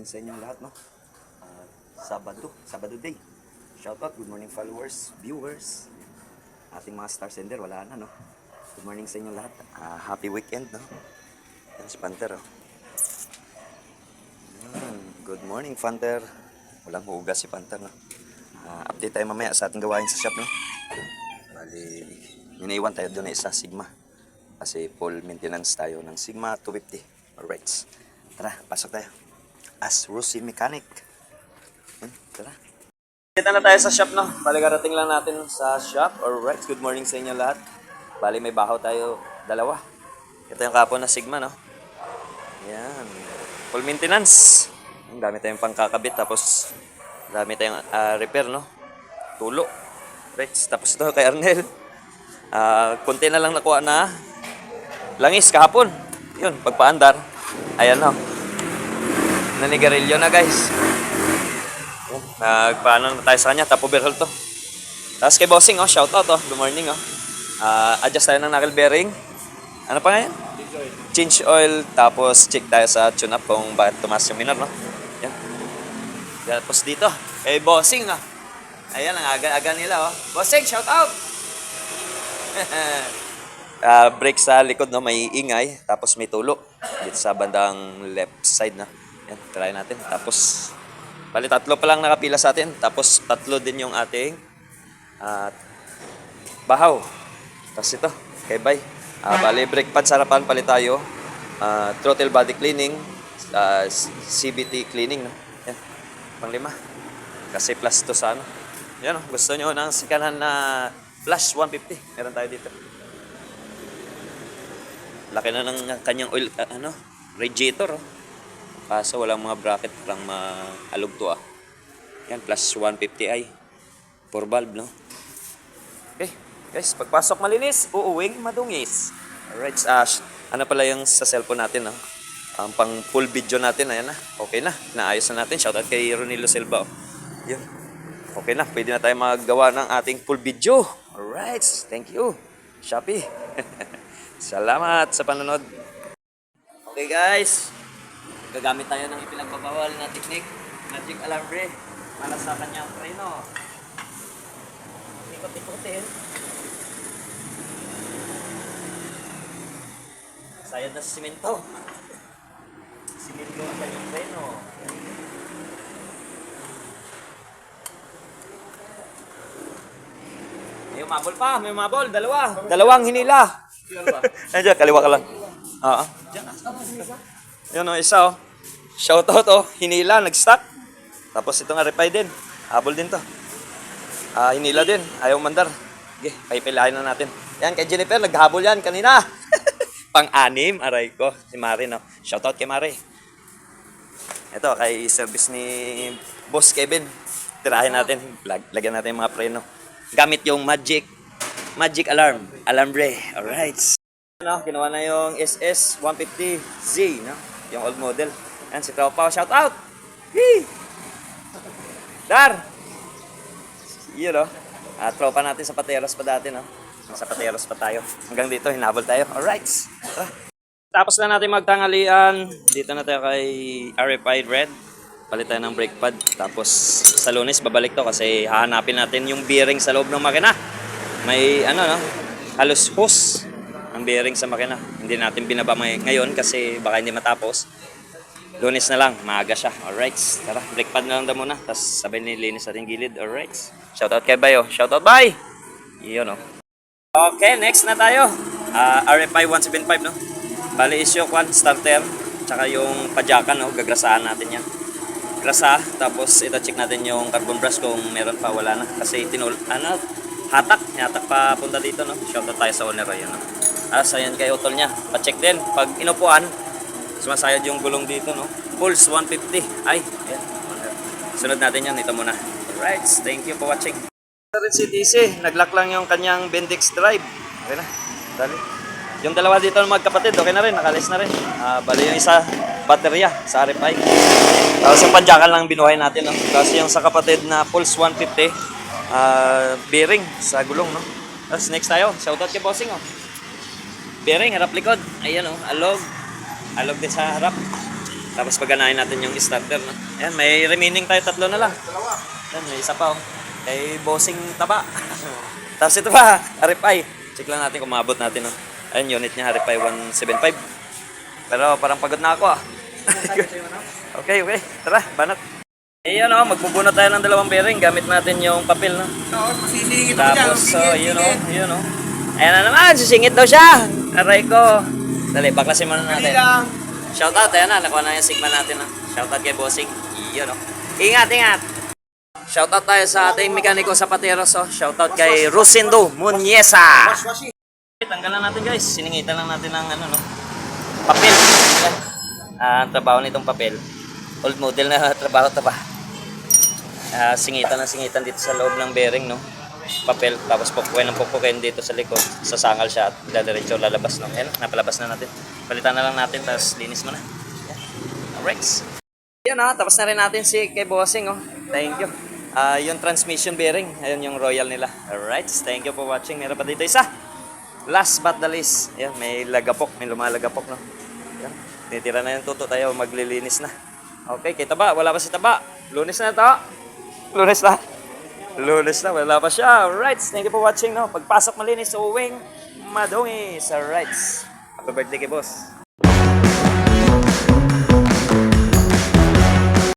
morning sa inyo lahat, no? Sabado day. Shoutout, good morning followers, viewers. Ating mga star sender, wala na, no? Good morning sa inyo lahat. Happy weekend, no? Yan si Panther, oh. Good morning, Panther. Walang hugas si Panther, no? Update tayo mamaya sa ating gawain sa shop, no? Bali, ninaiwan tayo doon na isa, Sigma. Kasi full maintenance tayo ng Sigma 250. Alright. Tara, pasok tayo. As Rusi Mechanic. Tara. Kita na tayo sa shop, no? Bali, karating lang natin sa shop. Alright, good morning sa inyo lahat. Bali, may bahaw tayo, dalawa. Ito yung kapon na Sigma, no? Yan. Full maintenance. Dami tayong pangkakabit, tapos dami tayong repair, no? Tulo. Right, tapos ito kay Arnel. Konti na lang nakuha na langis kahapon. Yun, pagpaandar. Ayan, no? Nanigarilyo na, guys. Nagpaano na tayo sa kanya, top overhaul to. Tapos kay Bossing, oh, shout out, oh, good morning, oh. Adjust tayo ng knuckle bearing. Ano pa nga yan? Change oil, tapos check tayo sa tune-up kung bakit tumaas yung minor, no? Yan. Tapos dito, kay Bossing, oh. Ayan, ang aga-aga nila, oh. Bossing, shout out! Brake sa likod, no? May ingay, tapos may tulo. Dito sa bandang left side, no? Yan, try natin. Tapos, bali tatlo pa lang nakapila sa atin. Tapos, tatlo din yung ating bahaw. Tapos ito, kay Bay. Bali, brake pad sa harapan, palit tayo. Throttle body cleaning, CBT cleaning, no? Yan, pang-5. Kasi plus to sa ano. Yan, oh, gusto nyo ng sikanan na plus 150. Meron tayo dito. Laki na ng kanyang oil, radiator, oh. Kaso walang mga bracket, parang maalog to, ah. Yan, plus 150i. 4 valve, no? Okay, guys, pagpasok malinis, uuwing madungis. Alright, ano pala yung sa cellphone natin, no? Ang pang full video natin, ayan na. Okay na, naayos na natin. Shoutout kay Ronilo Silva, oh. Yun. Okay na, pwede na tayo maggawa ng ating full video. Alright, thank you, Shopee. Salamat sa panonood. Okay, guys. Gagamit tayo ng ipinagbabawal na technique, magic alambre, para sa kanyang preno. Ikot-ikotin. Sayad na sa simento. Simento ang kanyang preno. May umabol pa, may umabol. Dalawang hinila. Nandiyan, kaliwa ka lang. Oo. Yun, oh, isa, oh. Shoutout, oh. Hinila, nag-stop. Tapos ito nga, repay din. Habol din to. Hinila din. Ayaw mandar. Okay, paipilahin na natin. Yan, kay Jennifer, naghabol yan kanina. Pang-anim, aray ko. Si Mari, no? Shoutout kay Mari. Ito, kay service ni Boss Kevin. Tirahin natin. Lagyan natin yung mga preno. Gamit yung magic alambre. Alright. No, ginawa na yung SS150Z, no? Yung old model. Yan, si Tropa. Shout out! Hee! Dar! Yun, no? Tropa natin sa Pateros pa dati, no? Sa Pateros pa tayo. Hanggang dito, hinabol tayo. Alright. Tapos na natin magtangalian. Dito na tayo kay RFI Red. Palit tayo ng brake pad. Tapos sa Lunes, babalik to kasi hahanapin natin yung bearing sa loob ng makina. May, no? Halos hose ang bearing sa makina. Hindi natin binaba ngayon kasi baka hindi matapos. Lunes na lang, maaga siya. Alright, tara, brake pad na lang daw muna. Tapos sabay nilinis natin gilid. Alright. Shoutout kay Bayo. Shoutout, bye! Yun, no? Okay, next na tayo. RFI 175, no? Bali is yung starter. Tsaka yung padyakan, no? Gagrasahan natin yan. Grasa, tapos ito check natin yung carbon brush kung meron pa, wala na. Kasi hatak pa punta dito, no? Shoutout tayo sa owner, ayun, no? Ayan kay utol niya. Pa-check din. Pag inupuan, sumasayad yung gulong dito, no? Pulse 150. Ay, ayan. Sunod natin yan. Ito muna. Alright. Thank you for watching. CTC. Nag-lock lang yung kanyang Bendix drive. Okay na. Dali. Yung dalawa dito ng magkapatid, okay na rin. Nakalis na rin. Bali yung isa, baterya sa RFI. Tapos yung panjakan lang binuhay natin, no? Kasi yung sa kapatid na Pulse 150, bearing sa gulong, no? Tapos next tayo. Shoutout kay Bossing, oh. Bearing, harap likod. Ayan, oh, alog. Alog din sa harap. Tapos paganahin natin yung starter, no? Ayan, may remaining tayo, 3 na lang. Ayan, may isa pa, oh. Kay bossing taba. Tapos ito pa, RFI. Check lang natin kung maabot natin, no? Ayan, unit niya, RFI 175. Pero parang pagod na ako, ah. Okay. Tara, banat. Ayan, oh, magbubunot tayo ng 2 bearing. Gamit natin yung papel, no? Oo, masisingit ako dyan. Tapos, yun, oh. Ayan na naman, sisingit daw siya. Aray ko. Dali, baklasin muna natin. Dali lang. Shoutout, ayan na, nakuha na yung sigma natin. No? Shoutout kay Bossing. Iyon, no? Ingat. Shoutout tayo sa ating mekaniko sa Pateros. Oh. Shoutout kay Rosendo Muñeza. Washi. Tanggalan natin, guys. Siningitan lang natin ng papel. Ayan. Ang trabaho nitong papel. Old model na trabaho ito ba? Singitan dito sa loob ng bearing, no? Papel, tapos pupukuin dito sa likod, sasangal siya at diretso lalabas, no? Ayan, napalabas na natin. Palitan na lang natin, tapos linis mo na. Ayan. Alright. Yan, tapos na rin natin si kay Bossing, oh. Thank you. Yung transmission bearing, ayun yung royal nila. Alright, thank you for watching. Meron pa dito isa. Last but the least, ayan, may lagapok, may lumalagapok, no? Ayan. Tinitira na yung tuto tayo, maglilinis na. Okay, kay Taba, wala pa si Taba. Lunes na ito. Lunes na, wala pa siya. Alright, thank you for watching, no? Pagpasok malinis, uwing madungis. Alright. Happy birthday kay boss.